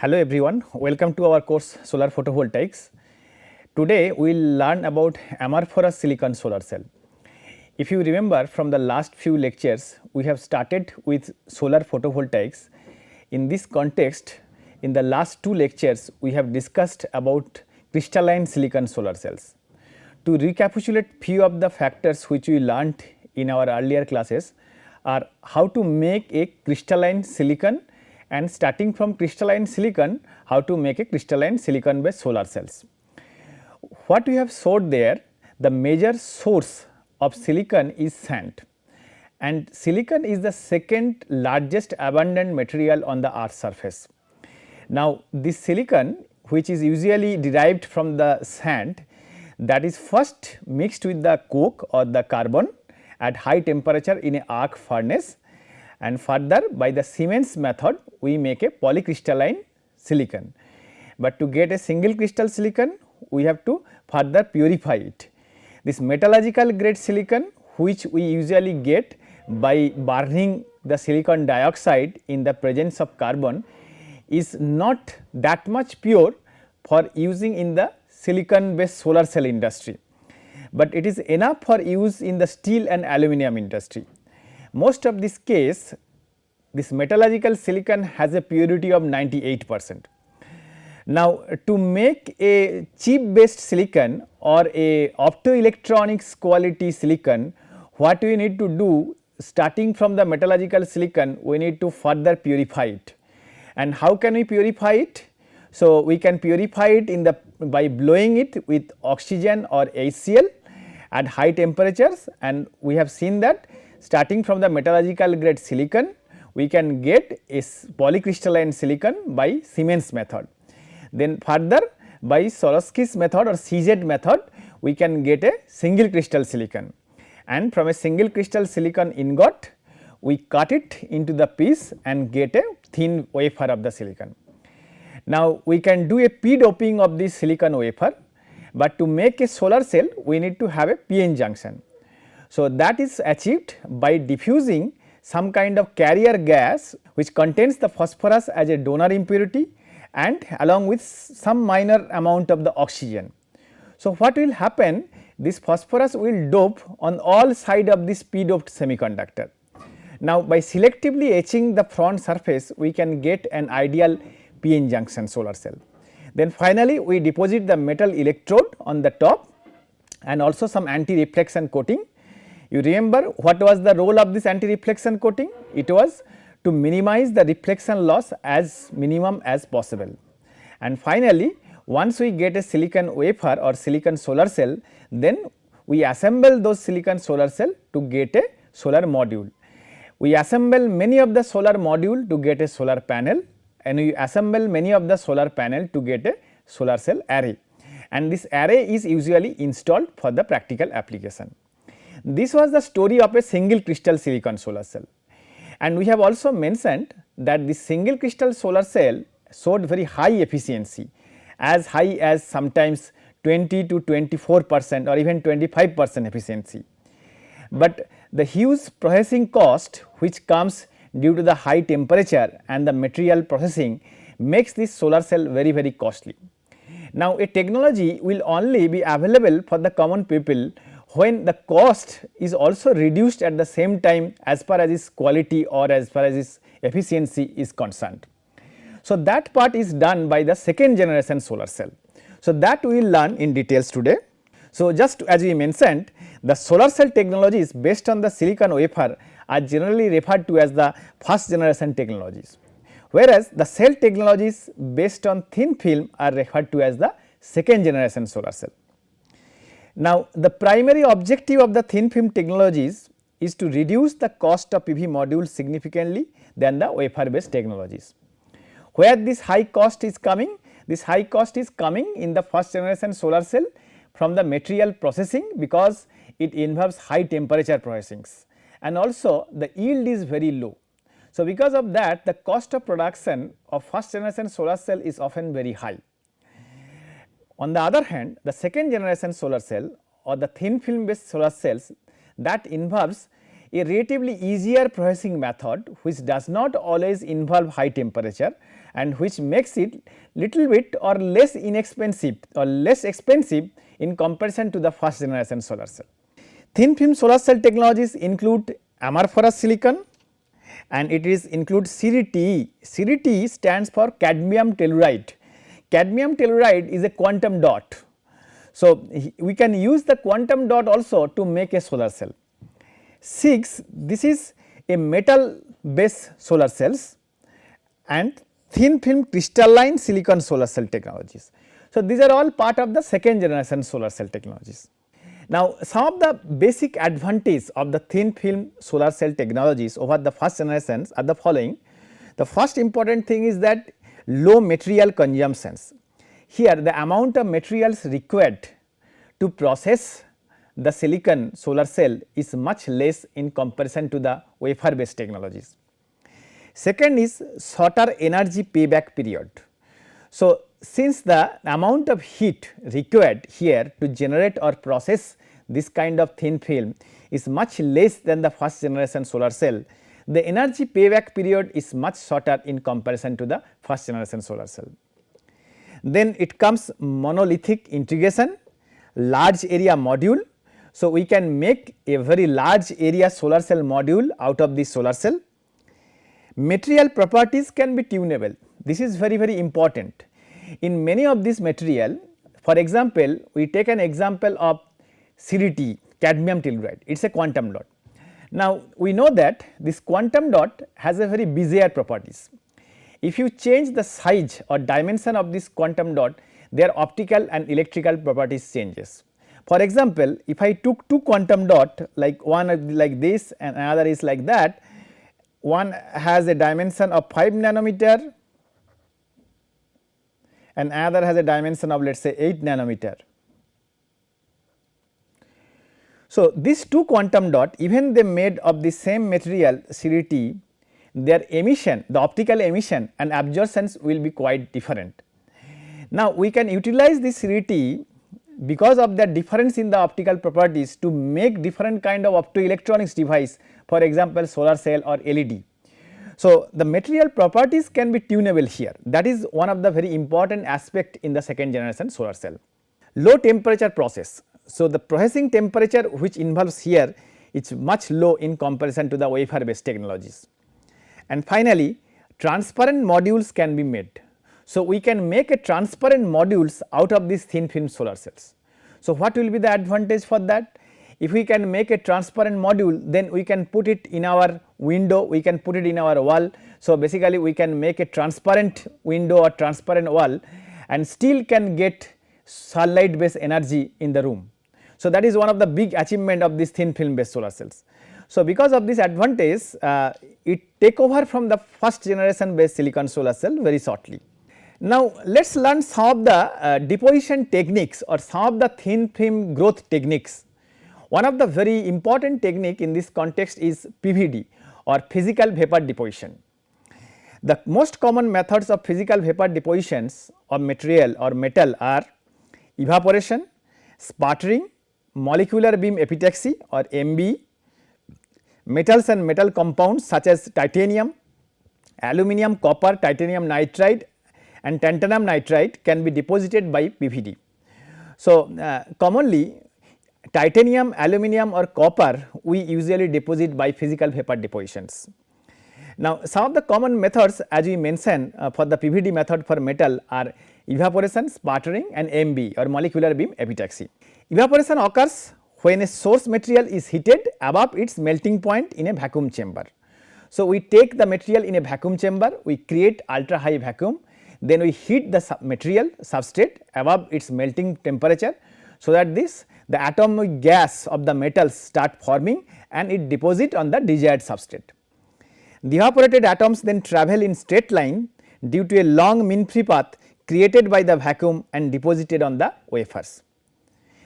Hello everyone, welcome to our course Solar Photovoltaics. Today we will learn about amorphous silicon solar cell. If you remember from the last few lectures, we have started with solar photovoltaics. In this context, in the last two lectures, we have discussed about crystalline silicon solar cells. To recapitulate few of the factors which we learnt in our earlier classes are how to make a crystalline silicon, and starting from crystalline silicon, how to make a crystalline silicon based solar cells. What we have showed there, the major source of silicon is sand, and silicon is the second largest abundant material on the earth's surface. Now, this silicon, which is usually derived from the sand, that is first mixed with the coke or the carbon at high temperature in a arc furnace, and further by the Siemens method we make a polycrystalline silicon. But to get a single crystal silicon, we have to further purify it. This metallurgical grade silicon, which we usually get by burning the silicon dioxide in the presence of carbon, is not that much pure for using in the silicon based solar cell industry, but it is enough for use in the steel and aluminum industry. Most of this case, this metallurgical silicon has a purity of 98%. Now, to make a chip based silicon or a optoelectronics quality silicon, what we need to do, starting from the metallurgical silicon, we need to further purify it. And how can we purify it? So, we can purify it in the by blowing it with oxygen or HCl at high temperatures, and we have seen that starting from the metallurgical grade silicon, we can get a polycrystalline silicon by Siemens method. Then further by Swarovski's method or CZ method, we can get a single crystal silicon, and from a single crystal silicon ingot, we cut it into the piece and get a thin wafer of the silicon. Now, we can do a p-doping of this silicon wafer, but to make a solar cell, we need to have a p-n junction. So, that is achieved by diffusing some kind of carrier gas which contains the phosphorus as a donor impurity and along with some minor amount of the oxygen. So, what will happen, this phosphorus will dope on all side of this p-doped semiconductor. Now, by selectively etching the front surface, we can get an ideal p-n junction solar cell. Then finally, we deposit the metal electrode on the top and also some anti-reflection coating. You remember what was the role of this anti-reflection coating? It was to minimize the reflection loss as minimum as possible. And finally, once we get a silicon wafer or silicon solar cell, then we assemble those silicon solar cell to get a solar module. We assemble many of the solar module to get a solar panel, and we assemble many of the solar panel to get a solar cell array, and this array is usually installed for the practical application. This was the story of a single crystal silicon solar cell, and we have also mentioned that this single crystal solar cell showed very high efficiency, as high as sometimes 20 to 24% or even 25% efficiency. But the huge processing cost which comes due to the high temperature and the material processing makes this solar cell very costly. Now, a technology will only be available for the common people when the cost is also reduced at the same time as far as its quality or as far as its efficiency is concerned. So, that part is done by the second generation solar cell. So, that we will learn in details today. So, just as we mentioned, the solar cell technologies based on the silicon wafer are generally referred to as the first generation technologies, whereas the cell technologies based on thin film are referred to as the second generation solar cell. Now, the primary objective of the thin film technologies is to reduce the cost of PV modules significantly than the wafer based technologies. Where this high cost is coming? This high cost is coming in the first generation solar cell from the material processing, because it involves high temperature processings, and also the yield is very low. So, because of that, the cost of production of first generation solar cell is often very high. On the other hand, the second generation solar cell or the thin film based solar cells, that involves a relatively easier processing method which does not always involve high temperature and which makes it little bit or less inexpensive or less expensive in comparison to the first generation solar cell. Thin film solar cell technologies include amorphous silicon and it is include CDTE. CDTE stands for cadmium telluride. Cadmium telluride is a quantum dot. So, we can use the quantum dot also to make a solar cell. 6, this is a metal based solar cells and thin film crystalline silicon solar cell technologies. So, these are all part of the second generation solar cell technologies. Now, some of the basic advantages of the thin film solar cell technologies over the first generations are the following. The first important thing is that low material consumptions. Here the amount of materials required to process the silicon solar cell is much less in comparison to the wafer based technologies. Second is shorter energy payback period. So, since the amount of heat required here to generate or process this kind of thin film is much less than the first generation solar cell, the energy payback period is much shorter in comparison to the first generation solar cell. Then it comes monolithic integration, large area module. So, we can make a very large area solar cell module out of this solar cell. Material properties can be tunable. This is very important. In many of this material, for example, we take an example of CDT, cadmium telluride, it is a quantum dot. Now, we know that this quantum dot has a very Bezier properties. If you change the size or dimension of this quantum dot, their optical and electrical properties changes. For example, if I took two quantum dot like one like this and another is like that, one has a dimension of 5 nanometer and another has a dimension of let us say 8 nanometer. So, these two quantum dot even they made of the same material CDT, their emission, the optical emission and absorptions will be quite different. Now, we can utilize this CDT because of the difference in the optical properties to make different kind of optoelectronics device, for example, solar cell or LED. So, the material properties can be tunable here, that is one of the very important aspect in the second generation solar cell. Low temperature process. So, the processing temperature which involves here is much low in comparison to the wafer based technologies. And finally, transparent modules can be made. So, we can make a transparent modules out of these thin film solar cells. So, what will be the advantage for that? If we can make a transparent module, then we can put it in our window, we can put it in our wall. So, basically we can make a transparent window or transparent wall and still can get sunlight based energy in the room. So, that is one of the big achievement of these thin film based solar cells. So, because of this advantage, it take over from the first generation based silicon solar cell very shortly. Now, let us learn some of the deposition techniques or some of the thin film growth techniques. One of the very important technique in this context is PVD or physical vapor deposition. The most common methods of physical vapor depositions of material or metal are evaporation, sputtering, molecular beam epitaxy or MBE, metals and metal compounds such as titanium, aluminum, copper, titanium nitride and tantalum nitride can be deposited by PVD. So, commonly titanium, aluminum or copper we usually deposit by physical vapor depositions. Now, some of the common methods as we mentioned for the PVD method for metal are evaporation, sputtering and MBE or molecular beam epitaxy. Evaporation occurs when a source material is heated above its melting point in a vacuum chamber. So, we take the material in a vacuum chamber, we create ultra high vacuum, then we heat the material substrate above its melting temperature, so that the atomic gas of the metals start forming and it deposit on the desired substrate. The evaporated atoms then travel in straight line due to a long mean free path created by the vacuum and deposited on the wafers.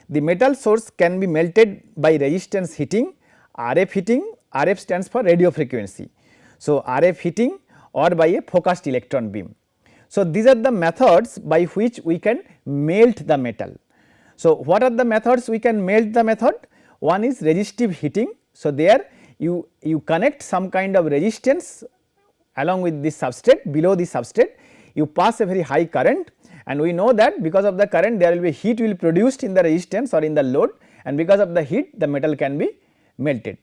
The metal source can be melted by resistance heating, RF heating, RF stands for radio frequency. So, RF heating or by a focused electron beam. So, these are the methods by which we can melt the metal. So, what are the methods we can melt the method? One is resistive heating. So, there you connect some kind of resistance along with this substrate, below the substrate, you pass a very high current, and we know that because of the current there will be heat will produced in the resistance or in the load, and because of the heat the metal can be melted.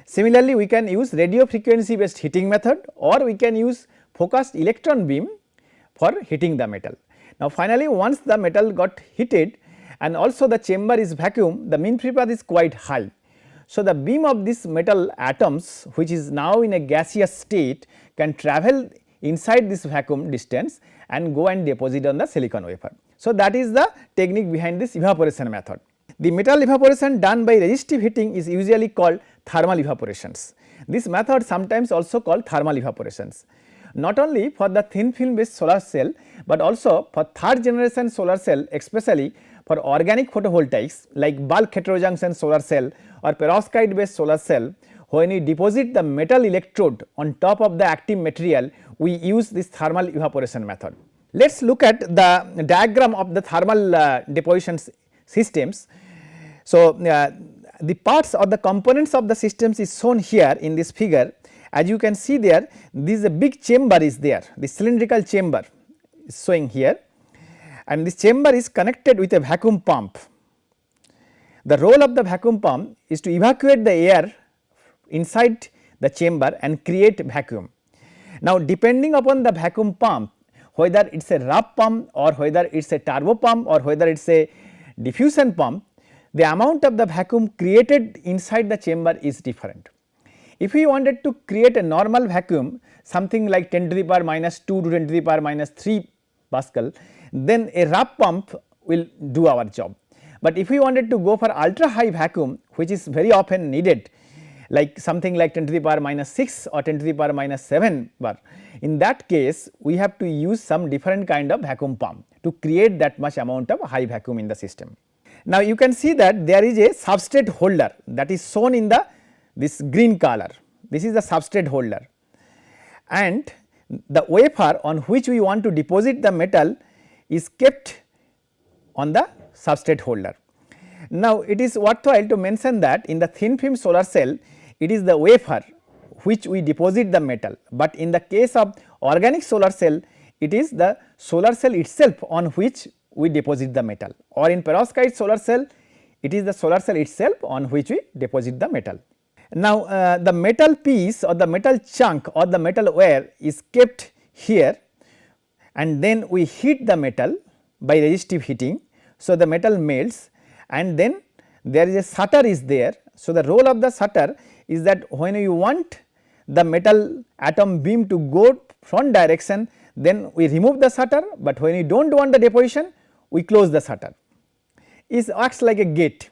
Similarly, we can use radio frequency based heating method, or we can use focused electron beam for heating the metal. Now, finally, once the metal got heated and also the chamber is vacuum, the mean free path is quite high. So, the beam of this metal atoms which is now in a gaseous state can travel inside this vacuum distance and go and deposit on the silicon wafer. So, that is the technique behind this evaporation method. The metal evaporation done by resistive heating is usually called thermal evaporations. This method sometimes also called thermal evaporations. Not only for the thin film based solar cell, but also for third generation solar cell, especially for organic photovoltaics like bulk heterojunction solar cell or perovskite based solar cell. When we deposit the metal electrode on top of the active material, we use this thermal evaporation method. Let us look at the diagram of the thermal deposition systems. So, the parts or the components of the systems is shown here in this figure. As you can see there, this is a big chamber is there, the cylindrical chamber is showing here, and this chamber is connected with a vacuum pump. The role of the vacuum pump is to evacuate the air inside the chamber and create vacuum. Now, depending upon the vacuum pump, whether it is a rough pump or whether it is a turbo pump or whether it is a diffusion pump, the amount of the vacuum created inside the chamber is different. If we wanted to create a normal vacuum, something like 10 to the power minus 2 to 10 to the power minus 3 Pascal, then a rough pump will do our job. But if we wanted to go for ultra high vacuum, which is very often needed, like something like 10 to the power minus 6 or 10 to the power minus 7 bar, in that case we have to use some different kind of vacuum pump to create that much amount of high vacuum in the system. Now, you can see that there is a substrate holder that is shown in the this green color. This is the substrate holder, and the wafer on which we want to deposit the metal is kept on the substrate holder. Now, it is worthwhile to mention that in the thin film solar cell, it is the wafer which we deposit the metal, but in the case of organic solar cell, it is the solar cell itself on which we deposit the metal, or in perovskite solar cell, it is the solar cell itself on which we deposit the metal. Now, the metal piece or the metal chunk or the metal wire is kept here, and then we heat the metal by resistive heating. So, the metal melts, and then there is a shutter is there. So, the role of the shutter is that when you want the metal atom beam to go front direction, then we remove the shutter, but when you do not want the deposition, we close the shutter. It acts like a gate,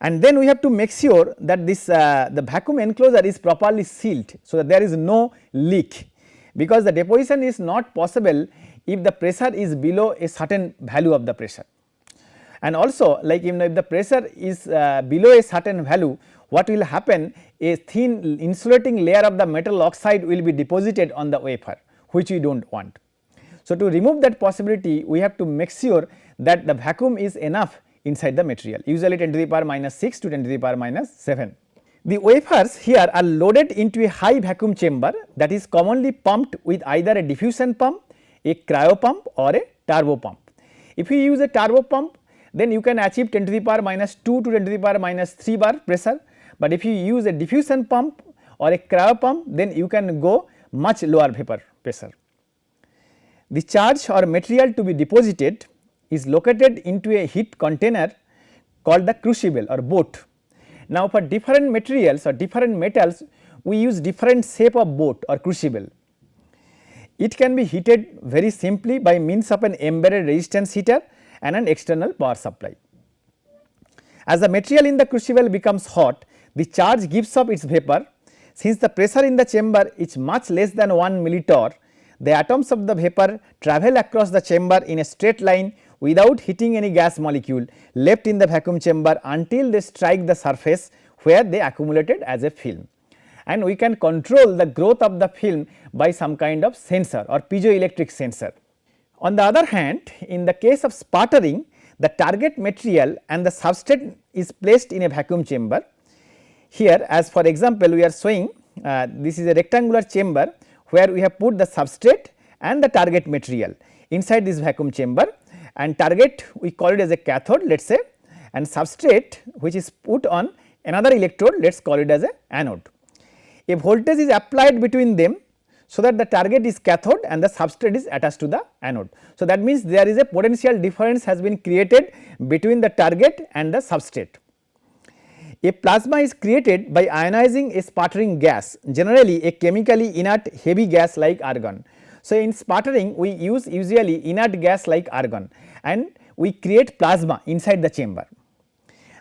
and then we have to make sure that this the vacuum enclosure is properly sealed, so that there is no leak, because the deposition is not possible if the pressure is below a certain value of the pressure. And also, like if the pressure is below a certain value, what will happen, a thin insulating layer of the metal oxide will be deposited on the wafer, which we do not want. So, to remove that possibility, we have to make sure that the vacuum is enough inside the material, usually 10 to the power minus 6 to 10 to the power minus 7. The wafers here are loaded into a high vacuum chamber that is commonly pumped with either a diffusion pump, a cryo pump or a turbo pump. If you use a turbo pump, then you can achieve 10 to the power minus 2 to 10 to the power minus 3 bar pressure, but if you use a diffusion pump or a cryo pump, then you can go much lower vapor pressure. The charge or material to be deposited is located into a heat container called the crucible or boat. Now, for different materials or different metals, we use different shape of boat or crucible. It can be heated very simply by means of an embedded resistance heater and an external power supply. As the material in the crucible becomes hot, the charge gives up its vapor. Since the pressure in the chamber is much less than 1 millitorr, the atoms of the vapor travel across the chamber in a straight line without hitting any gas molecule left in the vacuum chamber until they strike the surface where they accumulated as a film. And we can control the growth of the film by some kind of sensor or piezoelectric sensor. On the other hand, in the case of sputtering, the target material and the substrate is placed in a vacuum chamber. Here, as for example, we are showing this is a rectangular chamber where we have put the substrate and the target material inside this vacuum chamber, and target we call it as a cathode, let us say, and substrate which is put on another electrode, let us call it as a anode. A voltage is applied between them, so that the target is cathode and the substrate is attached to the anode. So, that means there is a potential difference has been created between the target and the substrate. A plasma is created by ionizing a sputtering gas, generally a chemically inert heavy gas like argon. So, in sputtering we use usually inert gas like argon, and we create plasma inside the chamber.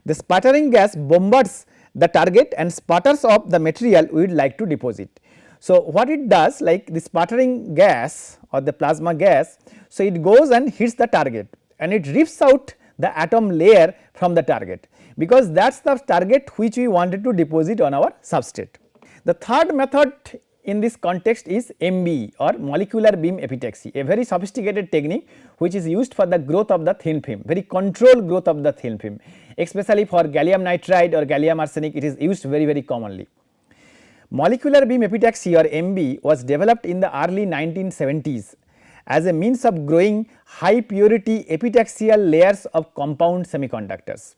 The sputtering gas bombards the target and sputters off the material we would like to deposit. So, what it does, like the sputtering gas or the plasma gas, so it goes and hits the target and it rips out the atom layer from the target, because that is the target which we wanted to deposit on our substrate. The third method in this context is MBE or molecular beam epitaxy, a very sophisticated technique which is used for the growth of the thin film, very controlled growth of the thin film, especially for gallium nitride or gallium arsenic. It is used very commonly. Molecular beam epitaxy or MBE was developed in the early 1970s as a means of growing high purity epitaxial layers of compound semiconductors.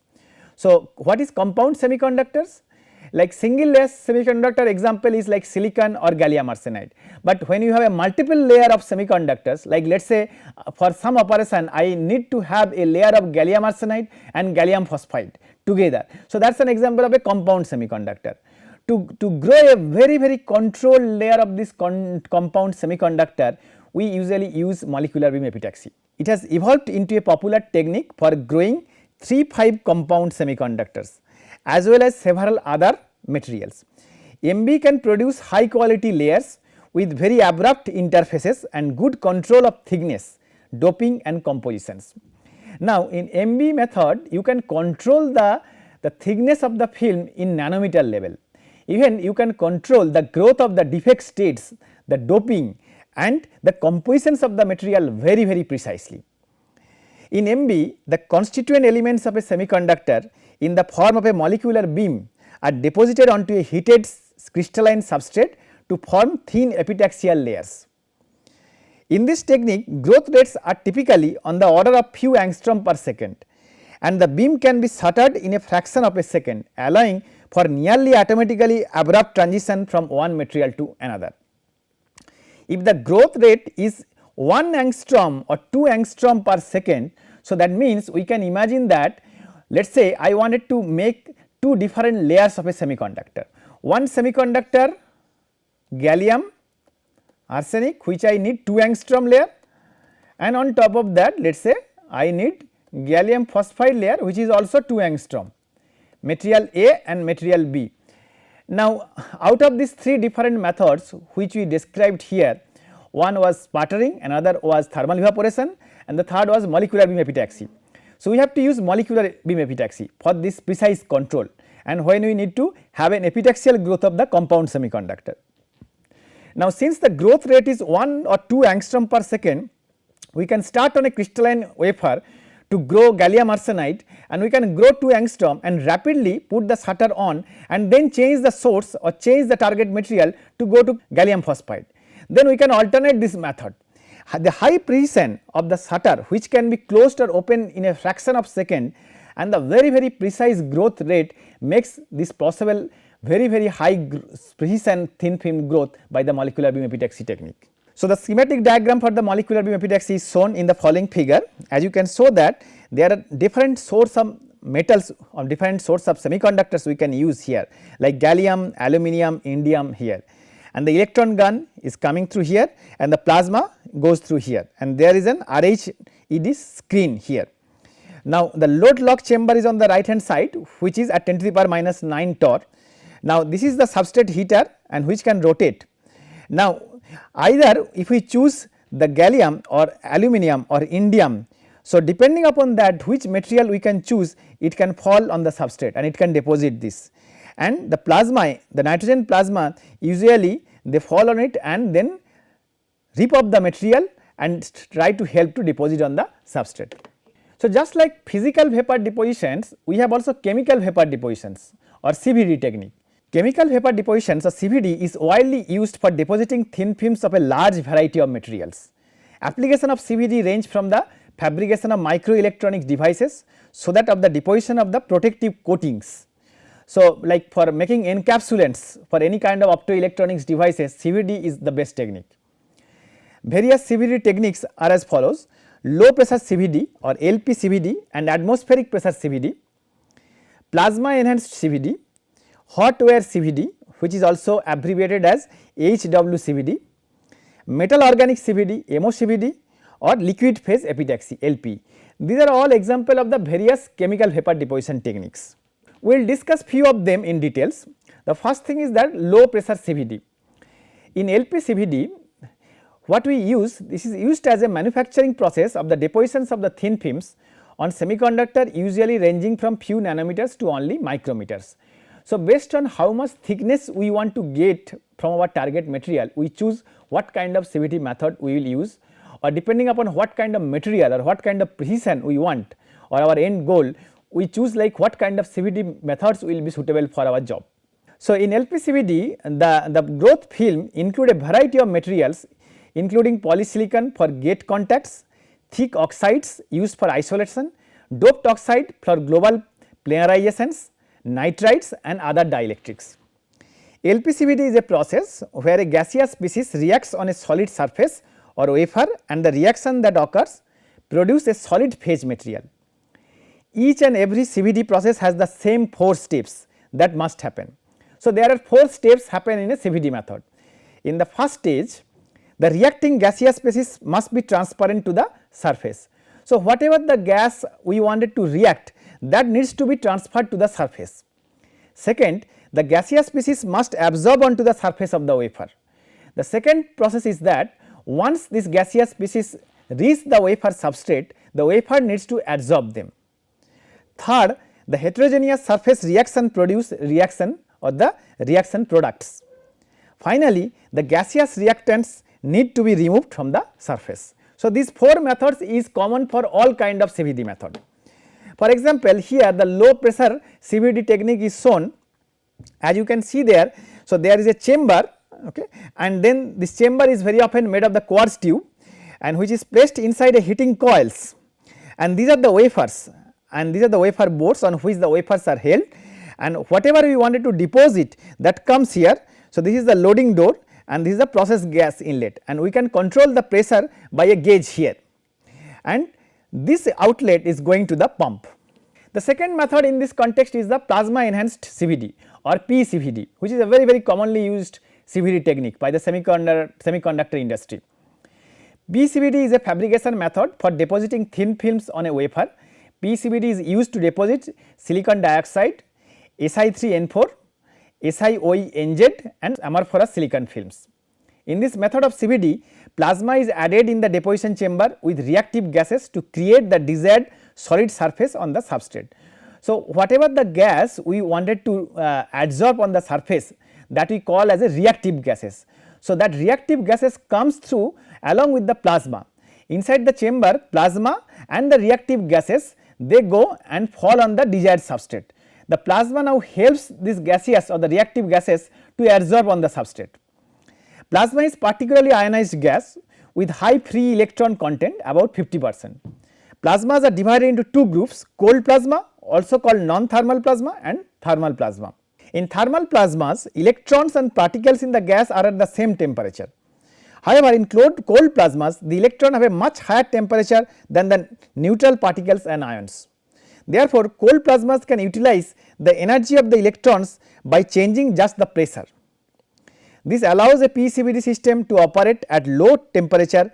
So, what is compound semiconductors? Like single layer semiconductor example is like silicon or gallium arsenide, but when you have a multiple layer of semiconductors, like let us say for some operation I need to have a layer of gallium arsenide and gallium phosphide together. So, that is an example of a compound semiconductor. To grow a very controlled layer of this compound semiconductor, we usually use molecular beam epitaxy. It has evolved into a popular technique for growing 3-5 compound semiconductors as well as several other materials. MBE can produce high quality layers with very abrupt interfaces and good control of thickness, doping and compositions. Now, in MBE method you can control the thickness of the film in nanometer level. Even you can control the growth of the defect states, the doping and the compositions of the material very precisely. In MBE, the constituent elements of a semiconductor in the form of a molecular beam are deposited onto a heated crystalline substrate to form thin epitaxial layers. In this technique, growth rates are typically on the order of few angstrom per second, and the beam can be shuttered in a fraction of a second, allowing for nearly automatically abrupt transition from one material to another. If the growth rate is 1 angstrom or 2 angstrom per second, so that means we can imagine that, let us say I wanted to make 2 different layers of a semiconductor. One semiconductor gallium arsenic which I need 2 angstrom layer, and on top of that let us say I need gallium phosphide layer which is also 2 angstrom, material A and material B. Now, out of these 3 different methods which we described here, one was sputtering, another was thermal evaporation, and the third was molecular beam epitaxy. So, we have to use molecular beam epitaxy for this precise control, and when we need to have an epitaxial growth of the compound semiconductor. Now, since the growth rate is 1 or 2 angstrom per second, we can start on a crystalline wafer to grow gallium arsenide, and we can grow 2 angstrom and rapidly put the shutter on and then change the source or change the target material to go to gallium phosphide. Then we can alternate this method. The high precision of the shutter which can be closed or open in a fraction of second and the very precise growth rate makes this possible very high precision thin film growth by the molecular beam epitaxy technique. So, the schematic diagram for the molecular beam epitaxy is shown in the following figure. As you can show that there are different source of metals or different source of semiconductors we can use here, like gallium, aluminum, indium here, and the electron gun is coming through here and the plasma goes through here, and there is an RHED screen here. Now, the load lock chamber is on the right hand side which is at 10 to the power minus 9 torr. Now, this is the substrate heater and which can rotate. Now, either if we choose the gallium or aluminum or indium, so depending upon that which material we can choose, it can fall on the substrate and it can deposit this, and the plasma, the nitrogen plasma, usually they fall on it and then rip off the material and try to help to deposit on the substrate. So, just like physical vapor depositions, we have also chemical vapor depositions or CVD technique. Chemical vapor depositions or CVD is widely used for depositing thin films of a large variety of materials. Application of CVD range from the fabrication of microelectronic devices, so that of the deposition of the protective coatings. So, like for making encapsulants for any kind of optoelectronics devices, CVD is the best technique. Various CVD techniques are as follows: low pressure CVD or LP CVD and atmospheric pressure CVD, plasma enhanced CVD, hot wire CVD, which is also abbreviated as HWCVD, metal organic CVD, MOCVD, or liquid phase epitaxy LP. These are all example of the various chemical vapor deposition techniques. We will discuss few of them in details. The first thing is that low pressure CVD. In LP CVD, what we use, this is used as a manufacturing process of the depositions of the thin films on semiconductor, usually ranging from few nanometers to only micrometers. So, based on how much thickness we want to get from our target material, we choose what kind of CVD method we will use, or depending upon what kind of material or what kind of precision we want or our end goal, we choose like what kind of CVD methods will be suitable for our job. So, in LPCVD, the growth film include a variety of materials, including polysilicon for gate contacts, thick oxides used for isolation, doped oxide for global planarization, nitrides and other dielectrics. LPCVD is a process where a gaseous species reacts on a solid surface or wafer, and the reaction that occurs produce a solid phase material. Each and every CVD process has the same 4 steps that must happen. So, there are 4 steps happen in a CVD method. In the first stage, the reacting gaseous species must be transparent to the surface. So, whatever the gas we wanted to react, that needs to be transferred to the surface. Second, the gaseous species must absorb onto the surface of the wafer. The second process is that once this gaseous species reach the wafer substrate, the wafer needs to adsorb them. Third, the heterogeneous surface reaction produce reaction or the reaction products. Finally, the gaseous reactants need to be removed from the surface. So, these 4 methods is common for all kind of CVD method. For example, here the low pressure CVD technique is shown, as you can see there. So, there is a chamber, okay, and then this chamber is very often made of the quartz tube, and which is placed inside a heating coils, and these are the wafers, and these are the wafer boards on which the wafers are held, and whatever we wanted to deposit, that comes here. So, this is the loading door and this is the process gas inlet, and we can control the pressure by a gauge here, and this outlet is going to the pump. The second method in this context is the plasma enhanced CVD or PECVD, which is a very commonly used CVD technique by the semiconductor industry. PECVD is a fabrication method for depositing thin films on a wafer. PECVD is used to deposit silicon dioxide, Si3N4, SiOe-NZ and amorphous silicon films. In this method of CVD, plasma is added in the deposition chamber with reactive gases to create the desired solid surface on the substrate. So, whatever the gas we wanted to adsorb on the surface, that we call as a reactive gases. So, that reactive gases comes through along with the plasma. Inside the chamber, plasma and the reactive gases, they go and fall on the desired substrate. The plasma now helps this gaseous or the reactive gases to adsorb on the substrate. Plasma is particularly ionized gas with high free electron content, about 50%. Plasmas are divided into 2 groups: cold plasma, also called non-thermal plasma, and thermal plasma. In thermal plasmas, electrons and particles in the gas are at the same temperature. However, in cold plasmas, the electron have a much higher temperature than the neutral particles and ions. Therefore, cold plasmas can utilize the energy of the electrons by changing just the pressure. This allows a PECVD system to operate at low temperature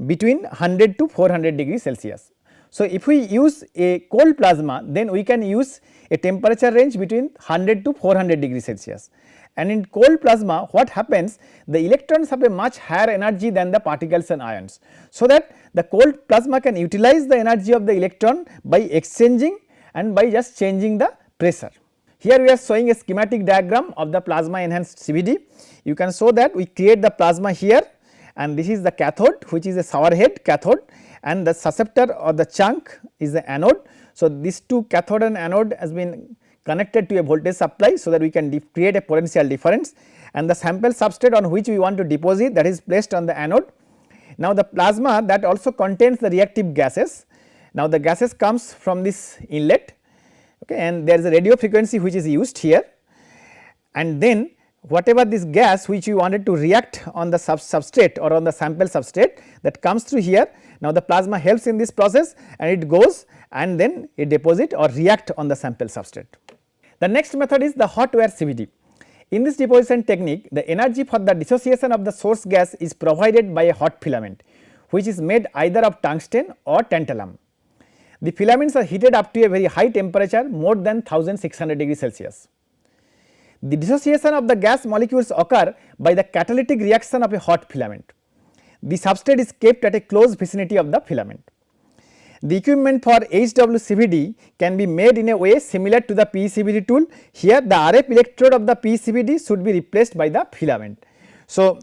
between 100 to 400 degrees Celsius. So, if we use a cold plasma, then we can use a temperature range between 100 to 400 degrees Celsius. And in cold plasma, what happens, the electrons have a much higher energy than the particles and ions. So, that the cold plasma can utilize the energy of the electron by exchanging and by just changing the pressure. Here we are showing a schematic diagram of the plasma enhanced CVD. You can show that we create the plasma here, and this is the cathode, which is a shower head cathode, and the susceptor or the chunk is the anode. So, these 2 cathode and anode has been connected to a voltage supply, so that we can create a potential difference, and the sample substrate on which we want to deposit, that is placed on the anode. Now, the plasma that also contains the reactive gases. Now, the gases comes from this inlet, okay, and there is a radio frequency which is used here, and then whatever this gas which you wanted to react on the substrate or on the sample substrate, that comes through here. Now, the plasma helps in this process and it goes and then it deposit or react on the sample substrate. The next method is the hot wire CVD. In this deposition technique, the energy for the dissociation of the source gas is provided by a hot filament, which is made either of tungsten or tantalum. The filaments are heated up to a very high temperature, more than 1600 degrees Celsius. The dissociation of the gas molecules occur by the catalytic reaction of a hot filament. The substrate is kept at a close vicinity of the filament. The equipment for HWCVD can be made in a way similar to the PECVD tool. Here the RF electrode of the PECVD should be replaced by the filament. So,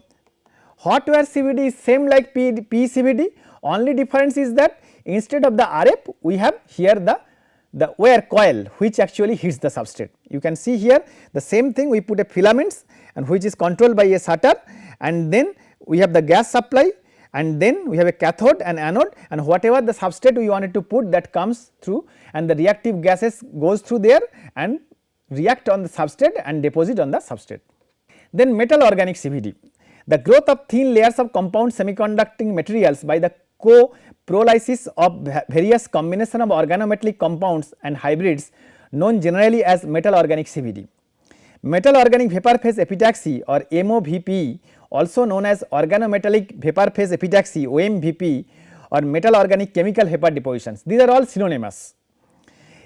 hot wire CVD is same like PECVD, only difference is that instead of the RF we have here the wire coil which actually hits the substrate. You can see here the same thing, we put a filaments and which is controlled by a shutter, and then we have the gas supply, and then we have a cathode and anode, and whatever the substrate we wanted to put, that comes through and the reactive gases goes through there and react on the substrate and deposit on the substrate. Then metal organic CVD. The growth of thin layers of compound semiconducting materials by the co-prolysis of various combination of organometallic compounds and hybrids, known generally as metal organic CVD. Metal organic vapor phase epitaxy or MOVP, also known as organometallic vapor phase epitaxy OMVP, or metal organic chemical vapor depositions, these are all synonymous.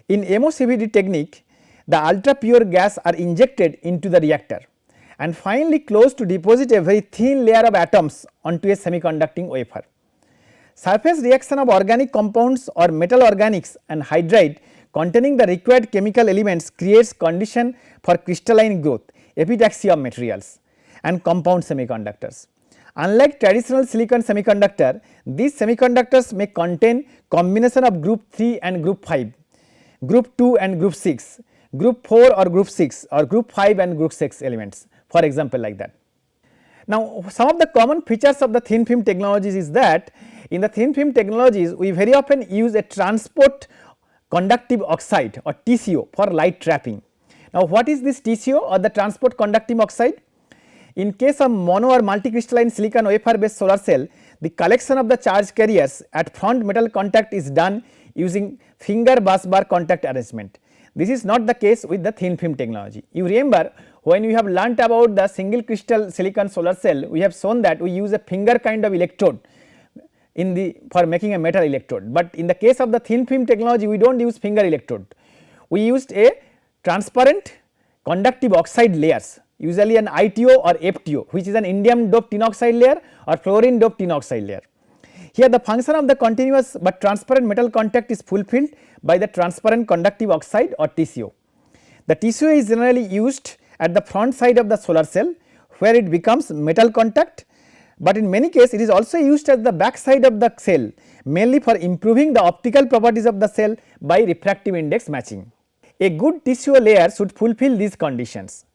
In MOCVD technique, the ultra pure gas are injected into the reactor and finally closed to deposit a very thin layer of atoms onto a semiconducting wafer. Surface reaction of organic compounds or metal organics and hydride containing the required chemical elements creates condition for crystalline growth, epitaxy of materials and compound semiconductors. Unlike traditional silicon semiconductor, these semiconductors may contain combination of group 3 and group 5, group 2 and group 6, group 4 or group 6, or group 5 and group 6 elements, for example like that. Now, some of the common features of the thin film technologies is that in the thin film technologies we very often use a transport conductive oxide or TCO for light trapping. Now, what is this TCO or the transport conductive oxide? In case of mono or multicrystalline silicon wafer based solar cell, the collection of the charge carriers at front metal contact is done using finger bus bar contact arrangement. This is not the case with the thin film technology. You remember when we have learnt about the single crystal silicon solar cell, we have shown that we use a finger kind of electrode for making a metal electrode, but in the case of the thin film technology we do not use finger electrode. We used a transparent conductive oxide layers, usually an ITO or FTO, which is an indium doped tin oxide layer or fluorine doped tin oxide layer. Here the function of the continuous but transparent metal contact is fulfilled by the transparent conductive oxide or TCO. The TCO is generally used at the front side of the solar cell where it becomes metal contact, but in many cases it is also used at the back side of the cell, mainly for improving the optical properties of the cell by refractive index matching. A good TCO layer should fulfill these conditions.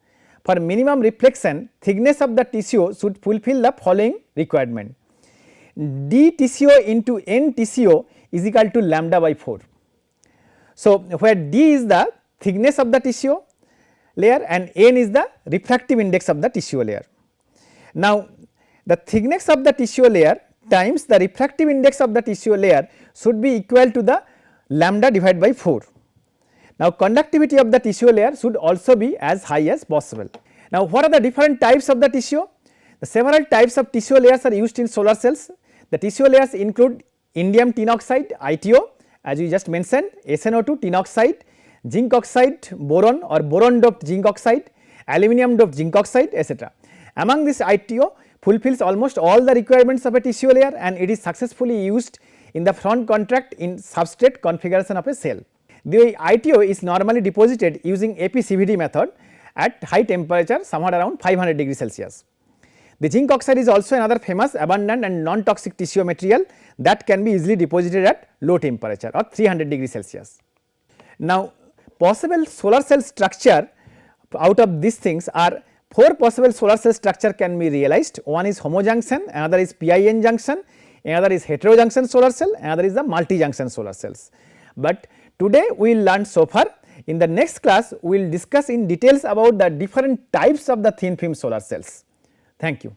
For minimum reflection, thickness of the TCO should fulfill the following requirement: d TCO into n TCO is equal to lambda by 4. So, where d is the thickness of the TCO layer and n is the refractive index of the TCO layer. Now, the thickness of the TCO layer times the refractive index of the TCO layer should be equal to the lambda divided by 4. Now, conductivity of the TCO layer should also be as high as possible. Now, what are the different types of the TCO? The several types of TCO layers are used in solar cells. The TCO layers include indium tin oxide ITO, as we just mentioned, SNO2 tin oxide, zinc oxide boron or boron doped zinc oxide, aluminum doped zinc oxide, etc. Among this ITO fulfills almost all the requirements of a TCO layer and it is successfully used in the front contact in substrate configuration of a cell. The ITO is normally deposited using APCVD method at high temperature, somewhere around 500 degrees Celsius. The zinc oxide is also another famous, abundant and non-toxic TCO material that can be easily deposited at low temperature or 300 degrees Celsius. Now, possible solar cell structure out of these things are 4 possible solar cell structure can be realized. One is homo junction, another is PIN junction, another is heterojunction solar cell, another is the multi-junction solar cells. But today we will learn so far. In the next class, we will discuss in details about the different types of the thin film solar cells. Thank you.